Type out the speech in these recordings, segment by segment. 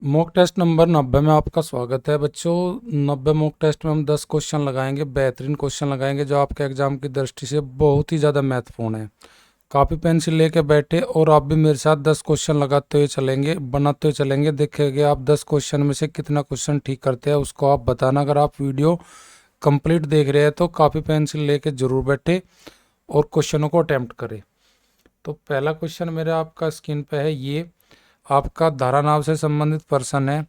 Mock test number 90 में आपका स्वागत है बच्चों। 90 मॉक टेस्ट में हम 10 क्वेश्चन लगाएंगे, बेहतरीन क्वेश्चन लगाएंगे जो आपके एग्जाम की दृष्टि से बहुत ही ज़्यादा महत्वपूर्ण है। कॉपी पेंसिल लेके बैठे और आप भी मेरे साथ 10 क्वेश्चन लगाते हुए चलेंगे, बनाते हुए चलेंगे। देखेंगे आप 10 क्वेश्चन में से कितना क्वेश्चन ठीक करते हैं, उसको आप बताना। अगर आप वीडियो कंप्लीट देख रहे हैं तो कॉपी पेंसिल लेके जरूर बैठे और क्वेश्चनों को अटेम्प्ट करें। तो पहला क्वेश्चन मेरे आपका स्क्रीन पे है। ये आपका धारा नाव से संबंधित प्रश्न है।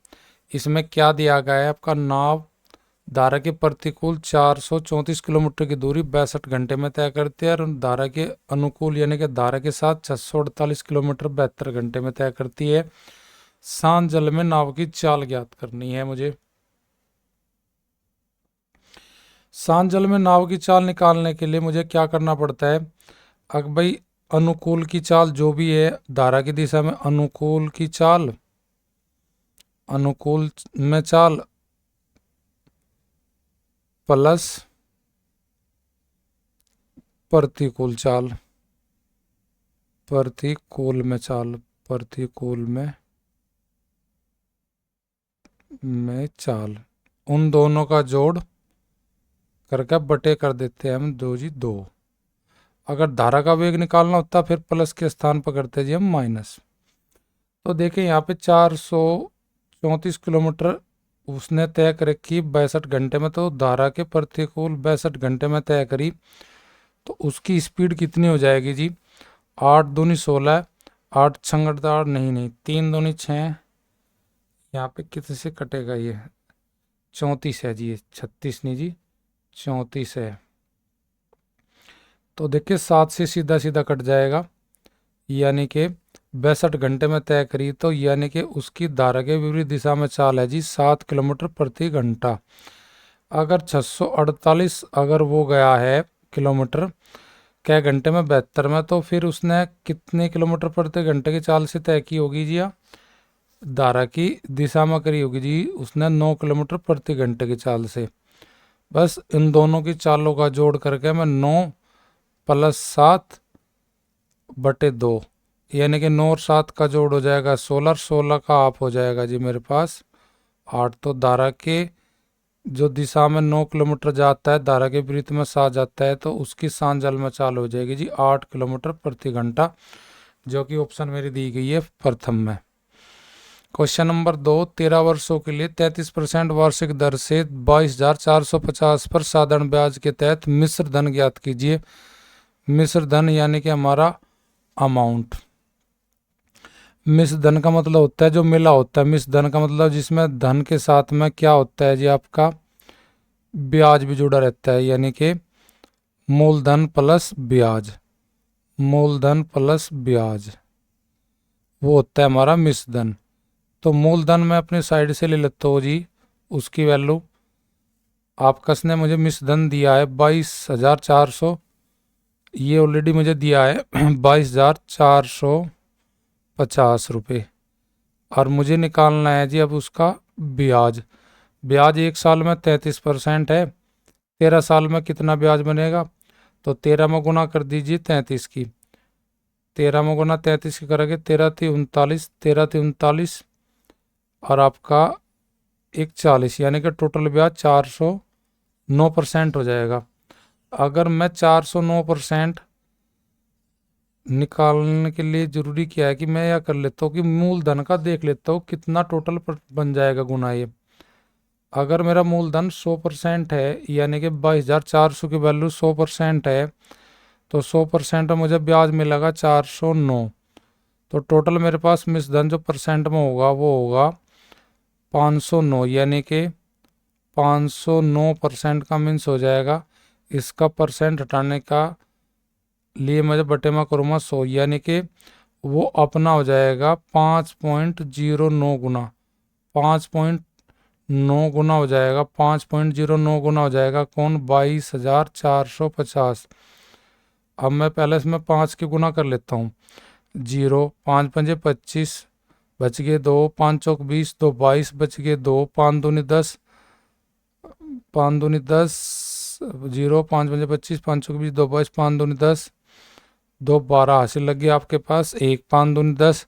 इसमें क्या दिया गया है? आपका नाव धारा के प्रतिकूल 434 किलोमीटर की दूरी 62 घंटे में तय करती है और धारा के अनुकूल यानी कि धारा के साथ 648 किलोमीटर 72 घंटे में तय करती है। शांत जल में नाव की चाल ज्ञात करनी है मुझे। शांत जल में नाव की चाल निकालने के लिए मुझे क्या करना पड़ता है? अगर भाई अनुकूल की चाल जो भी है, धारा की दिशा में अनुकूल की चाल, अनुकूल में चाल प्लस प्रतिकूल चाल, प्रतिकूल में चाल, प्रतिकूल में चाल, उन दोनों का जोड़ करके बटे कर देते हैं हम 2 जी 2। अगर धारा का वेग निकालना होता फिर प्लस के स्थान पर करते जी हम माइनस। तो देखें यहाँ पे 434 किलोमीटर उसने तय कर रखी 62 घंटे में, तो धारा के प्रतिकूल 62 घंटे में तय करी, तो उसकी स्पीड कितनी हो जाएगी जी? 8 दूनी 16, 8 छंगड़ 8, नहीं 3 दूनी 6, यहाँ पे कितने से कटेगा ये? 34 है जी, ये 36 नहीं जी, 34 है। तो देखिए 7 से सीधा सीधा कट जाएगा, यानी कि 62 घंटे में तय करी, तो यानी कि उसकी धारा के विपरीत दिशा में चाल है जी 7 किलोमीटर प्रति घंटा। अगर 648 अगर वो गया है किलोमीटर क्या घंटे में 72 में, तो फिर उसने कितने किलोमीटर प्रति घंटे की चाल से तय की होगी जी? धारा की दिशा में करी होगी जी उसने 9 किलोमीटर प्रति घंटे की चाल से। बस इन दोनों की चालों का जोड़ करके मैं 9 प्लस 7 बटे 2, यानी कि 9 और 7 का जोड़ हो जाएगा 16, 16 का आप हो जाएगा जी मेरे पास 8। तो धारा के जो दिशा में 9 किलोमीटर जाता है, धारा के विपरीत में 7 जाता है, तो उसकी शांत जल में चाल हो जाएगी जी 8 किलोमीटर प्रति घंटा, जो कि ऑप्शन मेरी दी गई है प्रथम में। क्वेश्चन नंबर 2, 13 वर्षों के लिए 33% वार्षिक दर से 22,450 पर साधारण ब्याज के तहत मिश्र धन ज्ञात कीजिए। मिश्र धन यानी कि हमारा अमाउंट। मिश्र धन का मतलब होता है जो मिला होता है। मिश्र धन का मतलब जिसमें धन के साथ में क्या होता है जी? आपका ब्याज भी जुड़ा रहता है, यानी कि मूलधन प्लस ब्याज, मूलधन प्लस ब्याज, वो होता है हमारा मिश्र धन। तो मूलधन मैं अपने साइड से ले लेता हूँ जी, उसकी वैल्यू आपका ने मुझे मिश्र धन दिया है 22,400, ये ऑलरेडी मुझे दिया है 22,450 रुपये, और मुझे निकालना है जी अब उसका ब्याज। ब्याज एक साल में 33% है, 13 साल में कितना ब्याज बनेगा? तो 13 में गुना कर दीजिए 33 की, 13 में गुना 33 की करेंगे 13 थी 39, 13 थी 39 और आपका 41, यानी कि टोटल ब्याज 409% हो जाएगा। अगर मैं 409% निकालने के लिए जरूरी क्या है कि मैं यह कर लेता हूँ कि मूलधन का देख लेता हूँ कितना टोटल बन जाएगा गुना ये। अगर मेरा मूलधन 100% है, यानी कि 22,400 की वैल्यू 100% है, तो 100% में मुझे ब्याज मिलेगा 409। तो टोटल मेरे पास मिश्रधन जो परसेंट में होगा वो होगा 509, यानी कि 509% का मीन्स हो जाएगा। इसका परसेंट हटाने का लिए मैं बटे में करूँगा 100, यानी कि वो अपना हो जाएगा 5.09 गुना, 5.9 गुना हो जाएगा, 5.09 गुना हो जाएगा कौन? 22,450। अब मैं पहले इसमें 5 की गुना कर लेता हूँ। 0, 5 पंजे 25, बच गए 2, 5 चौक 20, 2 22, बच गए 2, 5 दूनी 10, 5 दूनी 10, 0, 5 पंजे 25, 5 चौक 20, 2 22, 5 दूनी 10, 2 12 हासिल लग गया आपके पास। 1 5 दूनी 10,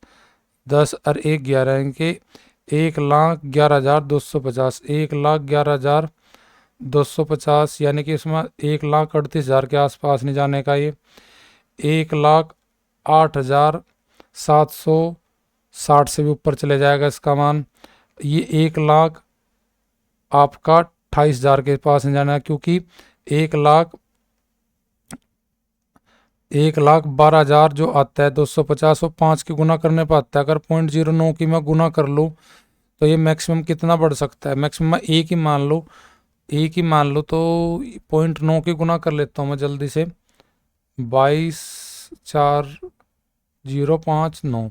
10 और 1 11, इनके 1,11,250, 1,11,250 यानी कि इसमें 1,38,000 के आसपास नहीं जाने का ये। 1,08,760 से भी ऊपर चले जाएगा इसका मान। ये 1,00,000 आपका 28,000 के पास नहीं जाना है, क्योंकि 1,12,000 जो आता है 250 और 5 की गुना करने पर आता है। अगर 0.09 की मैं गुना कर लूँ तो ये मैक्सिमम कितना बढ़ सकता है? मैक्सिमम एक ही मान लो, एक ही मान लो तो 0.9 की गुना कर लेता हूँ मैं जल्दी से। 22,4,059,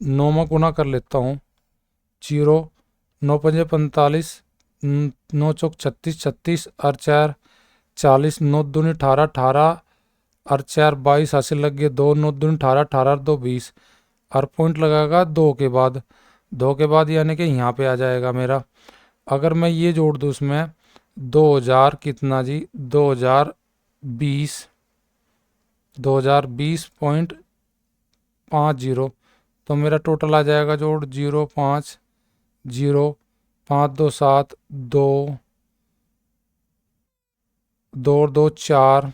9 में गुना कर लेता हूँ। 0, 9×5 = 45, 9 × 36, 36 और 4 40, 9 दूनी 18, 18 और 4 22, हासिल लग गए 2, 9 दूनी 18, 18 और 2 20 और पॉइंट लगाएगा 2 के बाद। 2 के बाद यानी कि यहाँ पे आ जाएगा मेरा। अगर मैं ये जोड़ दूँ उसमें 2000 कितना जी, 2020.50 तो मेरा टोटल आ जाएगा जोड़ 0,5,0,5,2,7, 2 2 2 4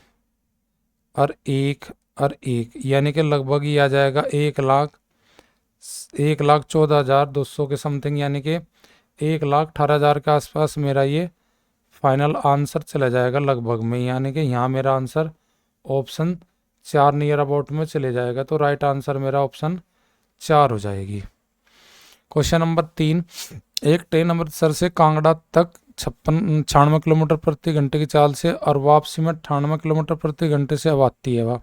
और 1 और 1 यानी कि लगभग ही आ जाएगा 1,14,200 के समथिंग, यानी कि 1,18,000 के आसपास मेरा ये फाइनल आंसर चला जाएगा लगभग में। यानी कि यहाँ मेरा आंसर ऑप्शन 4 नियर अबाउट में चले जाएगा। तो राइट आंसर मेरा ऑप्शन 4 हो जाएगी। क्वेश्चन नंबर 3, एक ट्रेन अमृतसर से कांगड़ा तक 96 किलोमीटर प्रति घंटे की चाल से और वापसी में 98 किलोमीटर प्रति घंटे से अब आती है। वह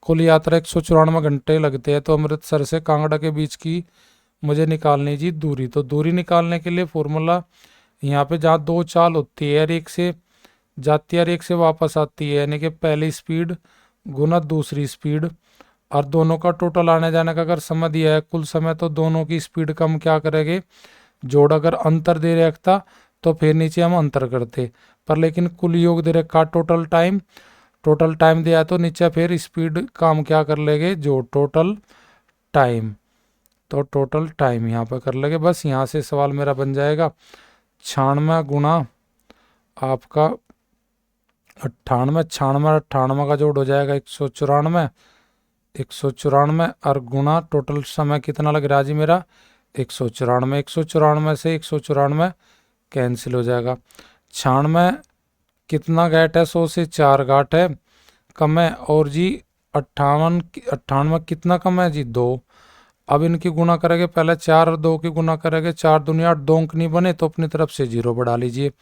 कुल यात्रा 194 घंटे लगते हैं। तो अमृतसर से कांगड़ा के बीच की मुझे निकालनी जी दूरी। तो दूरी निकालने के लिए फॉर्मूला यहाँ पे जहाँ 2 चाल होती है यार, एक से जाती है और एक से वापस आती है, यानी कि पहली स्पीड गुना दूसरी स्पीड और दोनों का टोटल आने जाने का अगर समय दिया है कुल समय, तो दोनों की स्पीड का हम क्या करेंगे जोड़। अगर अंतर दे रखता तो फिर नीचे हम अंतर करते, पर लेकिन कुल योग दे रखा टोटल टाइम दिया तो नीचे फिर स्पीड का हम क्या कर लेंगे जोड़, टोटल टाइम। तो टोटल टाइम यहाँ पर कर लेंगे। बस यहाँ से सवाल मेरा बन जाएगा 96 गुना आपका 98, 98 का जोड़ हो जाएगा 194, 194 और गुना टोटल समय कितना लग रहा है जी मेरा 194, 194 से 194 कैंसिल हो जाएगा। 96 कितना घाट है, 100 से 4 घाट है कम है, और जी 98 कितना कम है जी 2। अब इनकी गुना करेंगे, पहले 4 और 2 की गुना करेंगे, 4 दूनी 8, 2 अंक नहीं बने तो अपनी तरफ से 0 बढ़ा लीजिए।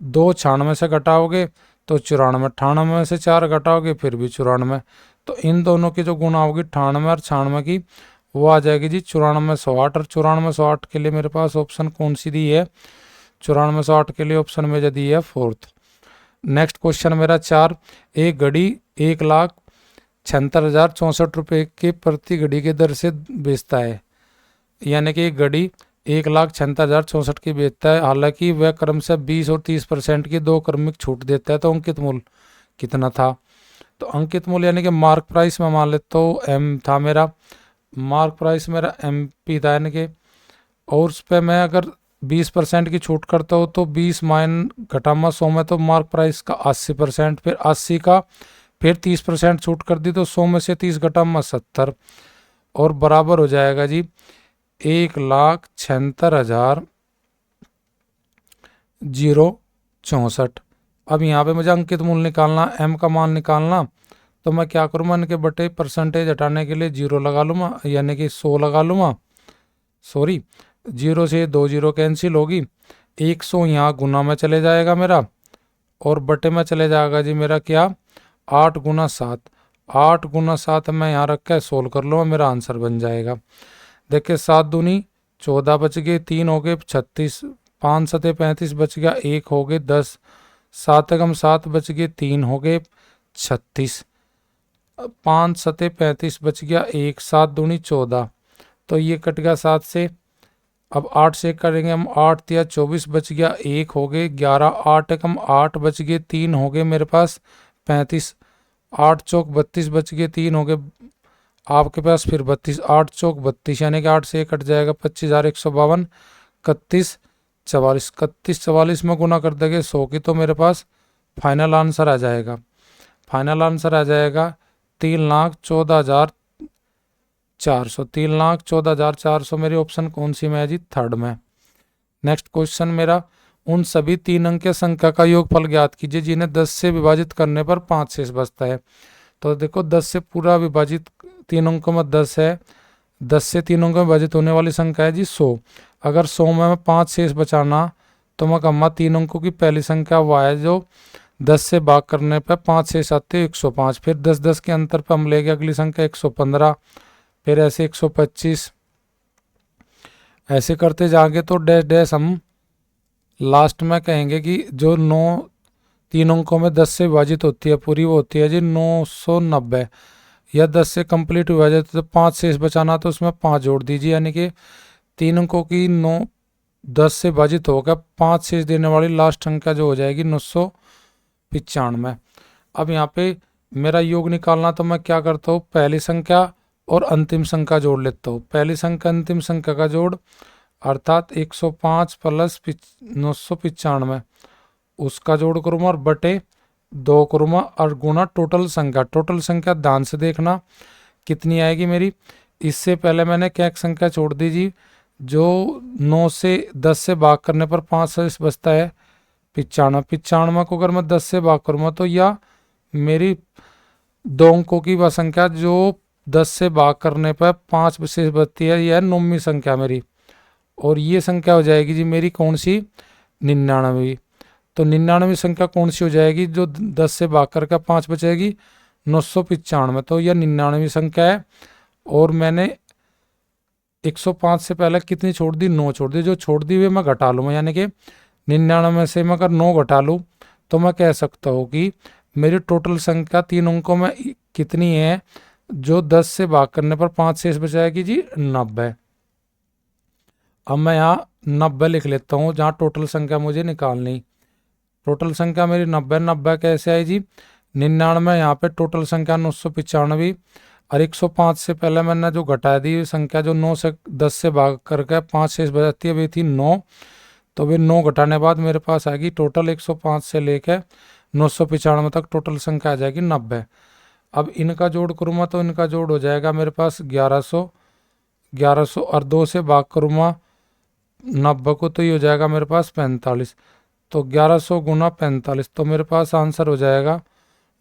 2 96 से घटाओगे तो 94, 98 में से 4 घटाओगे फिर भी 94, तो इन दोनों की जो गुना होगी 98 और 96 की वो आ जाएगी जी 94,108। और 94,108 के लिए मेरे पास ऑप्शन कौन सी दी है, 94,108 के लिए ऑप्शन में जो दी है 4th। नेक्स्ट क्वेश्चन मेरा 4, एक घड़ी 1,76,064 रुपये के प्रति घड़ी के दर से बेचता है। यानी कि एक घड़ी 1,76,064 की बेचता है, हालांकि वह क्रमशः 20 और 30% की 2 क्रमिक छूट देता है। तो अंकित मूल्य कितना था? तो अंकित मूल्य यानी कि मार्क प्राइस में मान लेता हूँ एम था मेरा, मार्क प्राइस मेरा MP था, यानी कि और उस पर मैं अगर 20% की छूट करता हूँ तो 20 माइन घटामा 100 में तो मार्क प्राइस का 80%, फिर 80 का फिर 30% छूट कर दी तो 100 में से 30 घटामा 70 और बराबर हो जाएगा जी 1,76,064। अब यहाँ पे मुझे अंकित मूल्य निकालना, एम का मान निकालना, तो मैं क्या करूँगा इनके बटे परसेंटेज हटाने के लिए 0 लगा लूँगा, यानी कि 100 लगा लूँगा। सॉरी 0 से 2 0 कैंसिल होगी, 100 यहाँ गुना में चले जाएगा मेरा और बटे में चले जाएगा जी मेरा क्या 8 गुना 7, 8 गुना 7 मैं यहाँ रख के सोल्व कर लूँगा, मेरा आंसर बन जाएगा। देखिए 7 दूनी 14 बच गए, 3 हो गए 36, 5 सते 35 बच गया, 1 हो गए 10, 7 कम 7 बच गए, 3 हो गए 36, 5 सते 35 बच गया, 1 7 दूनी 14, तो ये कट गया 7 से। अब 8 से करेंगे हम, 8 तिया 24 बच गया, 1 हो गए 11, 8 कम 8 बच गए, 3 हो गए मेरे पास 35, 8 चौक 32 बच गए, 3 हो गए आपके पास फिर 32, 8 चौक 32 यानी कि 8 से 1 कट जाएगा, 25,152, 31,44, 31,44 में गुना कर देंगे 100 की, तो मेरे पास फाइनल आंसर आ जाएगा, फाइनल आंसर आ जाएगा 3,14,400, 3,14,400 मेरी ऑप्शन कौन सी में है जी? थर्ड में। नेक्स्ट क्वेश्चन मेरा, उन सभी 3 अंक के संख्या का योगफल ज्ञात कीजिए जिन्हें 10 से विभाजित करने पर 5 शेष बचता है। तो देखो 10 से पूरा विभाजित 3 अंकों में 10 है, 10 से 3 अंकों में विभाजित होने वाली संख्या है जी 100। अगर 100 में मैं 5 शेष बचाना तो मैं कहूँगा 3 अंकों की पहली संख्या वह है जो 10 से भाग करने पर 5 शेष आते हैं 105, फिर 10-10 के अंतर पर हम लेंगे अगली संख्या 115, फिर ऐसे 125, ऐसे करते जाएंगे तो डैश डैश हम लास्ट में कहेंगे कि जो 9 3 अंकों में 10 से विभाजित होती है पूरी, वो होती है जी 990। या 10 से कंप्लीट विभाजित तो 5 शेष बचाना तो उसमें 5 जोड़ दीजिए, यानी कि 3 अंकों की 10 से विभाजित होकर 5 शेष देने वाली लास्ट संख्या जो हो जाएगी 995। अब यहाँ पे मेरा योग निकालना, तो मैं क्या करता हूँ, पहली संख्या और अंतिम संख्या जोड़ लेता हूँ। पहली संख्या अंतिम संख्या का जोड़ अर्थात 105 प्लस 995, उसका जोड़ करूँगा और बटे 2 करूँगा और गुना टोटल संख्या। टोटल संख्या ध्यान से देखना कितनी आएगी मेरी। इससे पहले मैंने क्या एक संख्या छोड़ दीजिए जो 9 से 10 से भाग करने पर 5 से बचता है 95। 95 को अगर मैं 10 से भाग करूँगा तो यह मेरी 2 अंकों की वह संख्या जो 10 से भाग करने पर 5 शेष बचती है, यह 9वीं संख्या मेरी। और ये संख्या हो जाएगी जी मेरी कौन सी? 99। तो 99वीं संख्या कौन सी हो जाएगी जो 10 से भाग करके 5 बचेगी? 995। तो यह 99वीं संख्या है। और मैंने 105 से पहले कितनी छोड़ दी? 9 छोड़ दी। जो छोड़ दी हुई मैं घटा लूँ, यानी कि 99 से मैं अगर 9 घटा लूँ तो मैं कह सकता हूँ कि मेरी टोटल संख्या 3 अंकों में कितनी है जो 10 से भाग करने पर 5 शेष बचाएगी जी? 90। अब मैं यहाँ 90 लिख लेता हूँ जहाँ टोटल संख्या मुझे निकालनी। टोटल संख्या मेरी 90। 90 कैसे आई जी? 99 यहाँ पे टोटल संख्या 995 और 105 से पहले मैंने जो घटा दी संख्या जो 9 से 10 से भाग करके 5 शेष बचाती है वे थी 9। तो वे 9 घटाने बाद मेरे पास आएगी टोटल 105 से लेकर 995 तक टोटल संख्या आ जाएगी 90। अब इनका जोड़ करूँगा तो इनका जोड़ हो जाएगा मेरे पास 1100 और 2 से भाग करूँगा 90 को तो ये हो जाएगा मेरे पास 45। तो 1100 गुना 45, तो मेरे पास आंसर हो जाएगा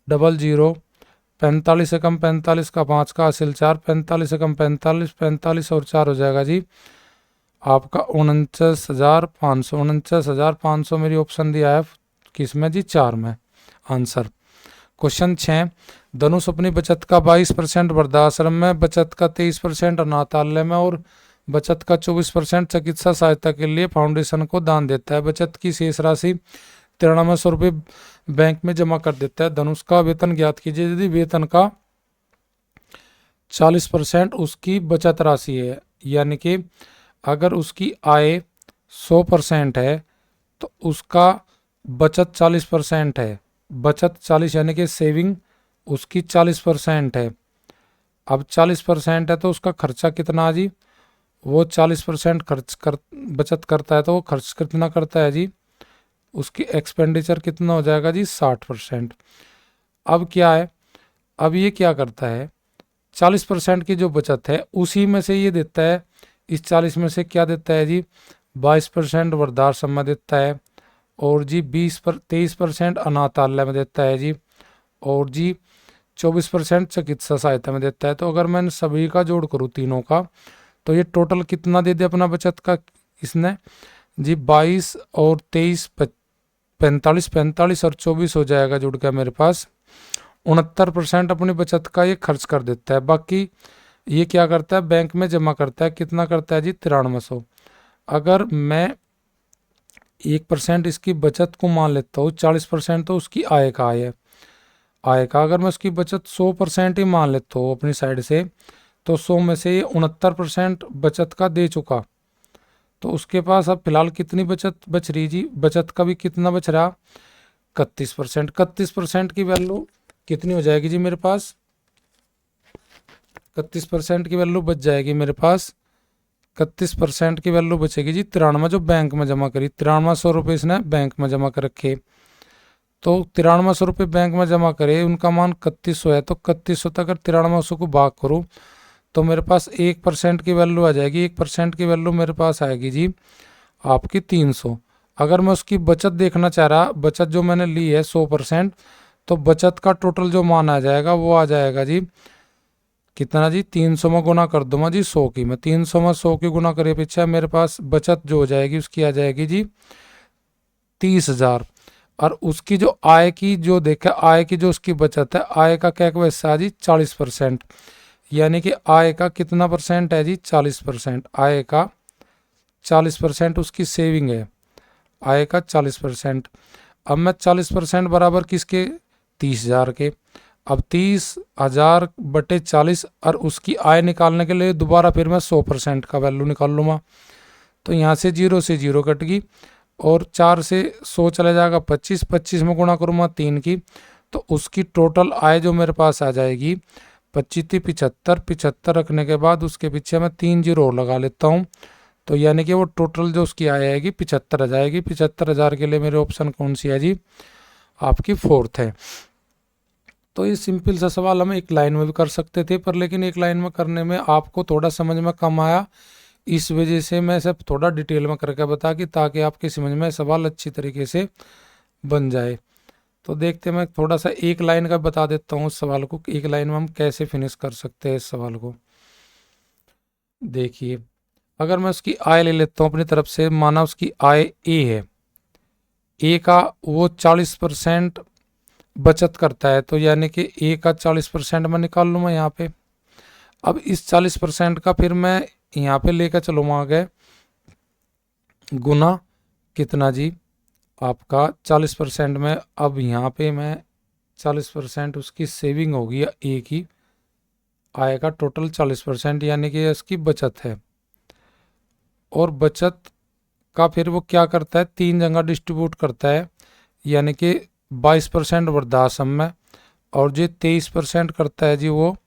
00। 45 से कम 45 का 5 का हासिल 4, 45 से कम 45, 45 और 4 हो जाएगा जी आपका 49,500। 49,500 मेरी ऑप्शन दिया है किस में जी? 4 में आंसर। क्वेश्चन 6, धनुष अपनी बचत का 22% वृद्धाश्रम में, बचत का 23% अनाथालय में और बचत का 24% चिकित्सा सहायता के लिए फाउंडेशन को दान देता है। बचत की शेष राशि 9300 रुपये बैंक में जमा कर देता है। धनुष का वेतन ज्ञात कीजिए यदि वेतन का 40% उसकी बचत राशि है, यानी कि अगर उसकी आय 100% है तो उसका बचत 40% है। बचत 40 यानी कि सेविंग उसकी 40% है। अब 40% है तो उसका खर्चा कितना जी? वो 40% बचत करता है तो वो खर्च कितना करता है जी? उसकी एक्सपेंडिचर कितना हो जाएगा जी? 60%। अब क्या है, अब ये क्या करता है, 40% की जो बचत है उसी में से ये देता है, इस 40 में से क्या देता है जी? 22% वृद्धाश्रम में देता है और जी 23% अनाथालय में देता है जी और जी 24% चिकित्सा सहायता में देता है। तो अगर मैं सभी का जोड़ करूँ तीनों का तो ये टोटल कितना दे दे अपना बचत का इसने जी? 22 और 23 45, 45 और 24 हो जाएगा जुड़ के मेरे पास 69% अपनी बचत का ये खर्च कर देता है। बाकी ये क्या करता है? बैंक में जमा करता है। कितना करता है जी? 9300। अगर मैं 1% इसकी बचत को मान लेता हूँ, 40% तो उसकी आय का है, आय का अगर मैं उसकी बचत 100% ही मान लेता हूँ अपनी साइड से तो 100 में से ये 69% बचत का दे चुका। तो उसके पास अब फिलहाल कितनी बचत बच रही जी? बचत का भी कितना बच रहा? 31%। 31% की वैल्यू कितनी हो जाएगी जी मेरे पास? 31% की वैल्यू बच जाएगी मेरे पास। 31% की वैल्यू बचेगी जी 93 जो बैंक में जमा करी, 9300 रुपये इसने बैंक में जमा कर रखे। तो 9300 रुपये बैंक में जमा करे, उनका मान 3100 है, तो 3100 तक अगर 9300 को भाग करूँ तो मेरे पास 1% की वैल्यू आ जाएगी। 1% की वैल्यू मेरे पास आएगी जी आपकी 300। अगर मैं उसकी बचत देखना चाह रहा, बचत जो मैंने ली है 100%, तो बचत का टोटल जो मान आ जाएगा वो आ जाएगा जी कितना जी, 300 में गुना कर दूंगा जी 100 की, मैं 300 में 100 की गुना करे पीछे मेरे पास बचत जो हो जाएगी उसकी आ जाएगी जी 30,000। और उसकी जो आय की जो देखा, आय की जो उसकी बचत है, आय का क्या हिस्सा जी 40%, यानी कि आय का कितना परसेंट है जी 40%। आय का 40% उसकी सेविंग है, आय का 40%। अब मैं 40% बराबर किसके, 30,000 के। अब 30,000 बटे 40 और उसकी आय निकालने के लिए दोबारा फिर मैं 100% का वैल्यू निकाल लूँगा। तो यहाँ से 0 से 0 कट गई और 4 से 100 चला जाएगा 25, 25 में गुणा करूँगा 3 की, तो उसकी टोटल आय जो मेरे पास आ जाएगी 25 75, 75 रखने के बाद उसके पीछे मैं 3 जीरो और लगा लेता हूँ, तो यानी कि वो टोटल जो उसकी आय आएगी 75 आ जाएगी। 75,000 के लिए मेरे ऑप्शन कौन सी है जी, आपकी फोर्थ है। तो ये सिंपल सा सवाल हम एक लाइन में भी कर सकते थे, पर लेकिन एक लाइन में करने में आपको थोड़ा समझ में कम आया, इस वजह से मैं सब थोड़ा डिटेल में करके बता कि ताकि आपकी समझ में सवाल अच्छी तरीके से बन जाए। तो देखते मैं थोड़ा सा एक लाइन का बता देता हूँ उस सवाल को, एक लाइन में हम कैसे फिनिश कर सकते हैं इस सवाल को। देखिए अगर मैं उसकी आय ले लेता हूँ अपनी तरफ से, माना उसकी आय ए है, ए का वो 40% बचत करता है, तो यानी कि ए का 40% मैं निकाल लूँगा यहाँ पे। अब इस 40% का फिर मैं यहाँ पे लेकर चलूँगा आगे, गुना कितना जी आपका 40% में। अब यहाँ पे मैं 40% उसकी सेविंग होगी ए की, आय का टोटल 40%, यानी कि इसकी बचत है। और बचत का फिर वो क्या करता है, 3 जगह डिस्ट्रीब्यूट करता है, यानी कि 22% वृद्धाश्रम में, और जी 23% करता है जी वो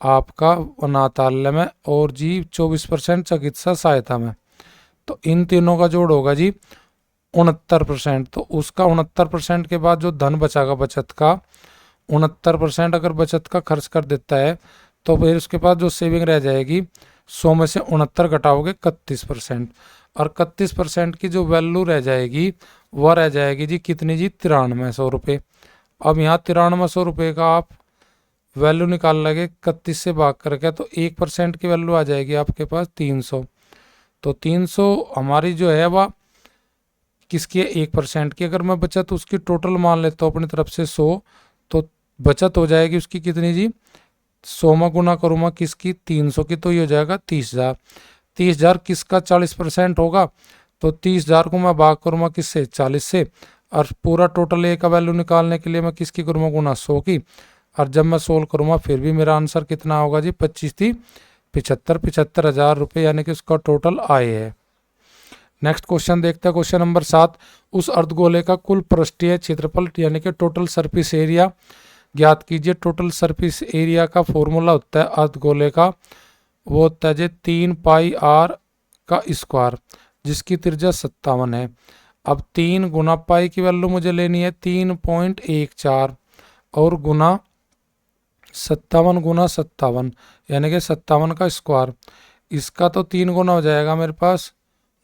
आपका अनाथालय में, और जी 24% चिकित्सा सहायता में। तो इन तीनों का जोड़ होगा जी 69%। तो उसका 69% के बाद जो धन बचागा बचत का, 69% अगर बचत का खर्च कर देता है, तो फिर उसके पास जो सेविंग रह जाएगी 100 में से 69 घटाओगे 31%, और 31% की जो वैल्यू रह जाएगी वह रह जाएगी जी कितनी जी 9300 रुपये। अब यहाँ 9300 रुपये का आप वैल्यू निकाल लगे 31 से भाग करके, तो 1% की वैल्यू आ जाएगी आपके पास 300। तो 300 हमारी जो है वह किसकी है, 1% की। अगर मैं बचत उसकी टोटल मान लेता हूँ अपनी तरफ से 100, तो बचत हो जाएगी उसकी कितनी जी, 100 में गुना करूँगा किसकी, 300 की, तो ये हो जाएगा 30,000। 30,000 किसका 40% होगा, तो 30,000 को मैं भाग करूँगा किससे, 40 से, और पूरा टोटल ए का वैल्यू निकालने के लिए मैं किसकी करूँगा, गुना 100 की। और जब मैं सोल्व करूँगा फिर भी मेरा आंसर कितना होगा जी, 25 थी 75, 75,000 रुपये, यानी कि उसका टोटल आय है। नेक्स्ट क्वेश्चन देखते हैं, क्वेश्चन नंबर 7। उस अर्धगोले का कुल पृष्ठीय क्षेत्रफल यानी कि टोटल सरफेस एरिया ज्ञात कीजिए। टोटल सरफेस एरिया का फॉर्मूला होता है अर्धगोले का, वो होता है जी 3 पाई आर का स्क्वायर, जिसकी त्रिज्या 57 है। अब 3 गुना पाई की वैल्यू मुझे लेनी है 3.14, और गुना 57 गुना 57, यानी कि 57 का स्क्वायर, इसका तो 3 गुना हो जाएगा मेरे पास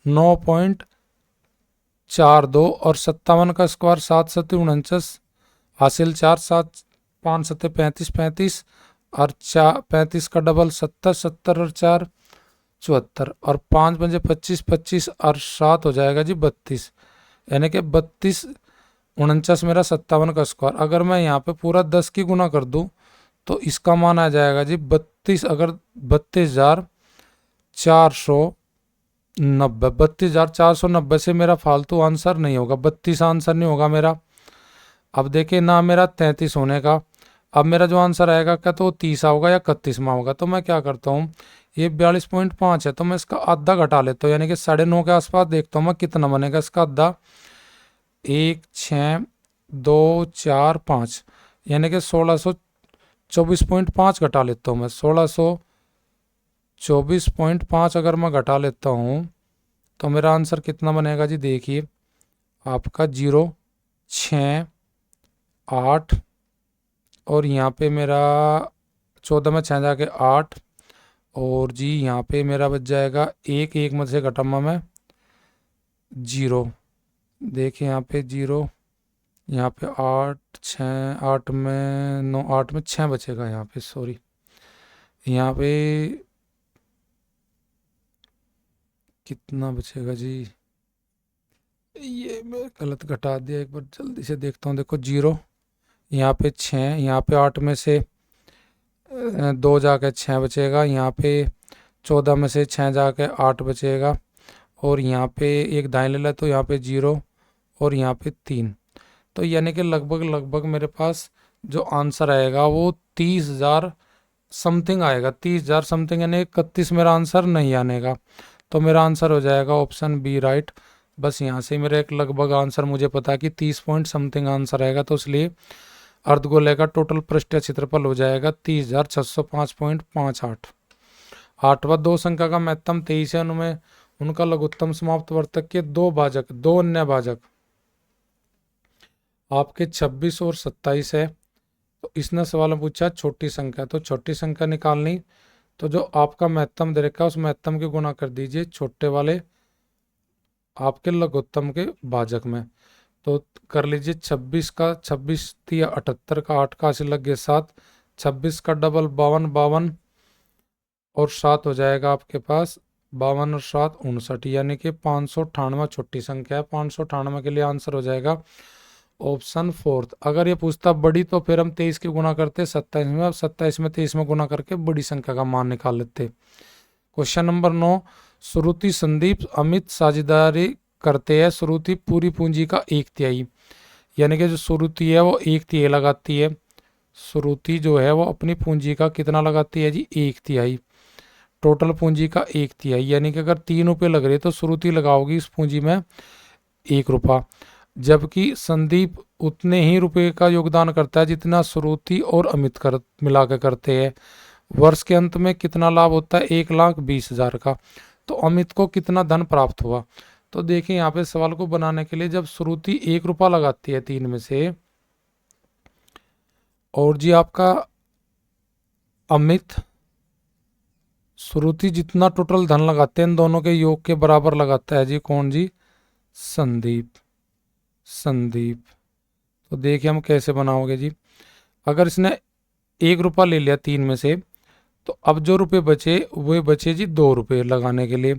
9.42, और 57 का स्क्वायर 7 सत्ते 49, हासिल 4, 7 5 सत्ते 35, 35 और 35 का डबल 70, 70 और 4 74, और 5 पंजे 25, 25 और 7 हो जाएगा जी 32, यानी कि 32 49 मेरा 57 का स्क्वायर। अगर मैं यहाँ पे पूरा 10 की गुना कर दूँ तो इसका मान आ जाएगा जी 32, अगर 32,490, 32,490 से मेरा फालतू आंसर नहीं होगा, 32 आंसर नहीं होगा मेरा। अब देखिए ना मेरा 33 होने का, अब मेरा जो आंसर आएगा क्या, तो 30 होगा या 31वां होगा। तो मैं क्या करता हूँ, ये 42.5 है, तो मैं इसका आधा घटा लेता हूँ, यानी कि 9.5 के आसपास देखता हूँ मैं कितना बनेगा इसका आधा। 1 6 2 4 5, यानी कि 24.5 घटा लेता हूँ मैं, 1624.5 अगर मैं घटा लेता हूँ तो मेरा आंसर कितना बनेगा जी? देखिए आपका 0, 6, 8 और यहाँ पे मेरा 14 में 6 जाके 8 और जी यहाँ पे मेरा बच जाएगा एक, एक में से घटाऊंगा मैं 0। देखिए यहाँ पे 0, यहाँ पे 8, 6, 8 में 9, 8 में 6 बचेगा यहाँ पे, सॉरी यहाँ पे कितना बचेगा जी? ये मैं गलत घटा दिया, एक बार जल्दी से देखता हूँ। देखो 0, यहाँ पे 6, यहाँ पे 8 में से 2 जाके 6 बचेगा, यहाँ पे 14 में से 6 जाके 8 बचेगा और यहाँ पे एक दाएं ले ला तो यहाँ पे 0 और यहाँ पे 3। तो यानी कि लगभग लगभग मेरे पास जो आंसर आएगा वो 30,000 समथिंग आएगा, 30,000 समथिंग, यानी 31 मेरा आंसर नहीं आने का। तो मेरा आंसर हो जाएगा ऑप्शन बी राइट। बस यहाँ से मेरा एक लगभग आंसर मुझे पता है कि 30 पॉइंट समथिंग आंसर आएगा, तो इसलिए अर्धगोले का टोटल पृष्ठीय क्षेत्रफल हो जाएगा 30,605.58। आठवां, दो संख्या का महत्तम 23 है, उनमें उनका लघुत्तम समाप्त वर्तक के दो भाजक, दो अन्य भाजक आपके 26 और 27 है। तो इसने सवाल में पूछा छोटी संख्या, तो छोटी संख्या निकालनी, तो जो आपका महत्तम दे रखा है उस महत्तम के गुना कर दीजिए छोटे वाले आपके लघुत्तम के भाजक में। तो कर लीजिए 26 का 26 तिया 78 का 8 का से लग गए 7, 26 का डबल 52, 52 और 7 हो जाएगा आपके पास 52 और 7 59, यानी कि 598 छोटी संख्या है। 598 के लिए आंसर हो जाएगा ऑप्शन फोर्थ। अगर ये पूछता बड़ी तो फिर हम 23 के गुना करते 27 में, अब 27 में 23 में गुना करके बड़ी संख्या का मान निकाल लेते। क्वेश्चन नंबर 9, श्रुति संदीप अमित साझेदारी करते हैं, श्रुति पूरी पूंजी का 1/3, यानी कि जो श्रुति है वो 1/3 लगाती है। श्रुति जो है वो अपनी पूंजी का कितना लगाती है जी? 1/3, टोटल पूंजी का 1/3, यानी कि अगर 3 रुपये लग रहे तो श्रुति लगाओगी इस पूंजी में 1 रुपया, जबकि संदीप उतने ही रुपए का योगदान करता है जितना श्रुति और अमित मिला के करते हैं। वर्ष के अंत में कितना लाभ होता है? 1,20,000 का। तो अमित को कितना धन प्राप्त हुआ? तो देखिए यहाँ पे सवाल को बनाने के लिए जब श्रुति 1 रुपया लगाती है 3 में से और जी आपका अमित श्रुति जितना टोटल धन लगाते हैं इन दोनों के योग के बराबर लगाता है जी, कौन जी? संदीप। संदीप। तो देखिए हम कैसे बनाओगे जी। अगर इसने 1 रुपया ले लिया 3 में से, तो अब जो रुपए बचे वे बचे जी 2 रुपये लगाने के लिए।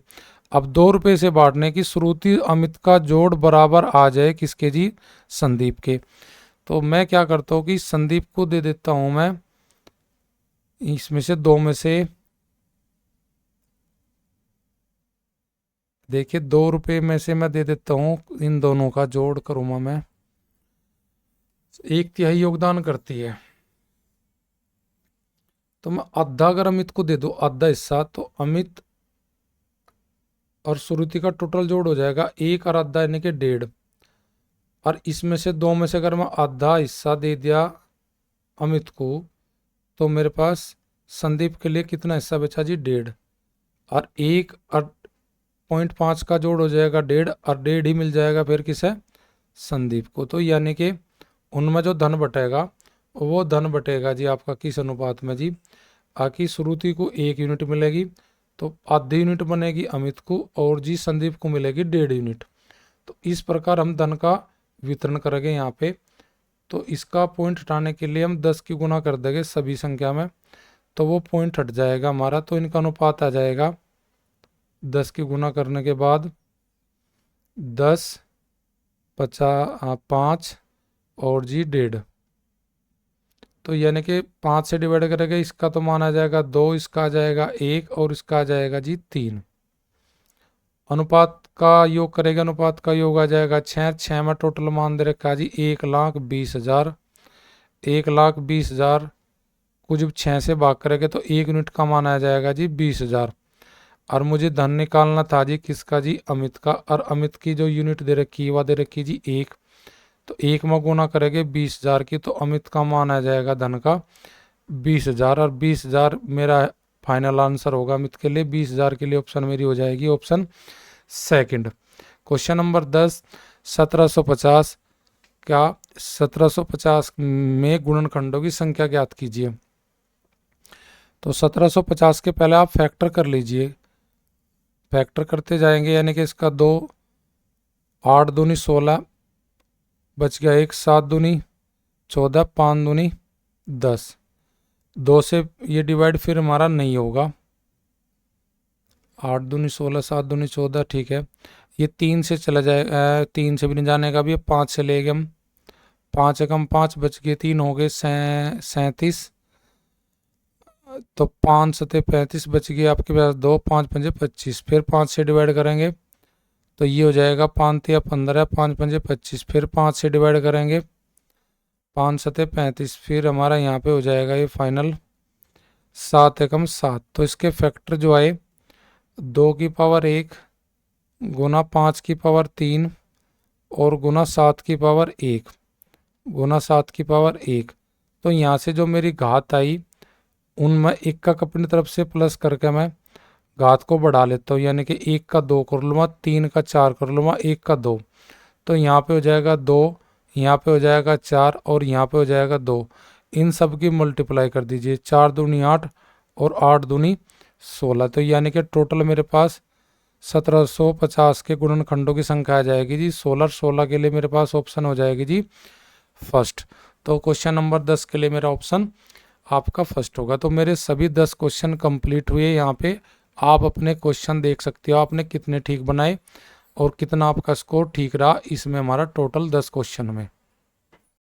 अब 2 रुपये से बांटने की श्रुति अमित का जोड़ बराबर आ जाए किसके जी? संदीप के। तो मैं क्या करता हूँ कि संदीप को दे देता हूं मैं इसमें से 2 में से, देखिए 2 रुपये में से मैं दे देता हूं, इन दोनों का जोड़ करूंगा मैं, 1/3 योगदान करती है। तो मैं आधा अगर अमित को दे दूं, आधा हिस्सा, तो अमित और श्रुति का टोटल जोड़ हो जाएगा 1 और आधा यानी कि 1.5। और इसमें से 2 में से अगर मैं आधा हिस्सा दे दिया अमित को, तो मेरे पास संदीप के लिए कितना हिस्सा बचा जी? 1.5। और 1 और 0.5 का जोड़ हो जाएगा 1.5 और 1.5 ही मिल जाएगा फिर किसे? संदीप को। तो यानी कि उनमें जो धन बटेगा वो धन बटेगा जी आपका किस अनुपात में जी? आकि श्रुति को 1 यूनिट मिलेगी तो आधी यूनिट बनेगी अमित को और जी संदीप को मिलेगी 1.5 यूनिट। तो इस प्रकार हम धन का वितरण करेंगे यहाँ पे। तो इसका पॉइंट हटाने के लिए हम 10 की गुना कर देंगे सभी संख्या में, तो वो पॉइंट हट जाएगा हमारा। तो इनका अनुपात आ जाएगा 10 की गुना करने के बाद 10, 50, 5 और जी 1.5। तो यानी कि 5 से डिवाइड करेंगे, इसका तो मान आ जाएगा 2, इसका आ जाएगा 1 और इसका आ जाएगा जी 3। अनुपात का योग करेगा, अनुपात का योग आ जाएगा 6, 6 में टोटल मान दे रखा जी 1,20,000। 1,20,000 को जब 6 से भाग करेंगे तो 1 यूनिट का मान आ जाएगा जी 20,000। और मुझे धन निकालना था जी किसका जी? अमित का। और अमित की जो यूनिट दे रखी है वह दे रखी जी 1। तो 1 में गुना करेंगे 20,000 की, तो अमित का मान आ जाएगा धन का 20,000 और 20,000 मेरा फाइनल आंसर होगा अमित के लिए। 20,000 के लिए ऑप्शन मेरी हो जाएगी ऑप्शन सेकंड। क्वेश्चन नंबर 10, 1750 क्या 1750 में गुणनखंडों की संख्या ज्ञात कीजिए। तो 1750 के पहले आप फैक्टर कर लीजिए, फैक्टर करते जाएंगे, यानी कि इसका 2, 8 दूनी 16 बच गया 1, 7 दूनी 14, 5 दूनी 10, 2 से ये डिवाइड फिर हमारा नहीं होगा। 8 दूनी 16, 7 दूनी 14, ठीक है। ये 3 से चला जाएगा, 3 से भी नहीं जाने का, भी 5 से ले गए हम, 5 एकम 5 बच गए, 3 हो गए 37, तो 5 सते 35 बच गए आपके पास 2, 5 पंजे 25, फिर 5 से डिवाइड करेंगे तो ये हो जाएगा 5 तिया 15, 5 पंजे 25, फिर 5 से डिवाइड करेंगे 5 सते 35, फिर हमारा यहाँ पे हो जाएगा ये फाइनल 7 एकम 7। तो इसके फैक्टर जो आए 2 की पावर 1 गुना 5 की पावर 3 और गुना 7 की पावर 1 गुना 7 की पावर 1। तो यहाँ से जो मेरी घात आई उनमें 1 का अपनी तरफ से प्लस करके मैं घात को बढ़ा लेता हूँ, यानी कि 1 का 2 कर लूँगा, 3 का 4 कर लूँगा, 1 का 2, तो यहाँ पे हो जाएगा 2, यहाँ पे हो जाएगा 4 और यहाँ पे हो जाएगा 2। इन सब की मल्टीप्लाई कर दीजिए, 4 दूनी 8 और 8 दूनी 16, तो यानी कि टोटल मेरे पास 1750 के गुणनखंडों की संख्या आ जाएगी जी 16। 16 के लिए मेरे पास ऑप्शन हो जाएगी जी फर्स्ट। तो क्वेश्चन नंबर 10 के लिए मेरा ऑप्शन आपका फर्स्ट होगा। तो मेरे सभी 10 क्वेश्चन कंप्लीट हुए। यहाँ पे आप अपने क्वेश्चन देख सकते हो आपने कितने ठीक बनाए और कितना आपका स्कोर ठीक रहा इसमें हमारा टोटल 10 क्वेश्चन में।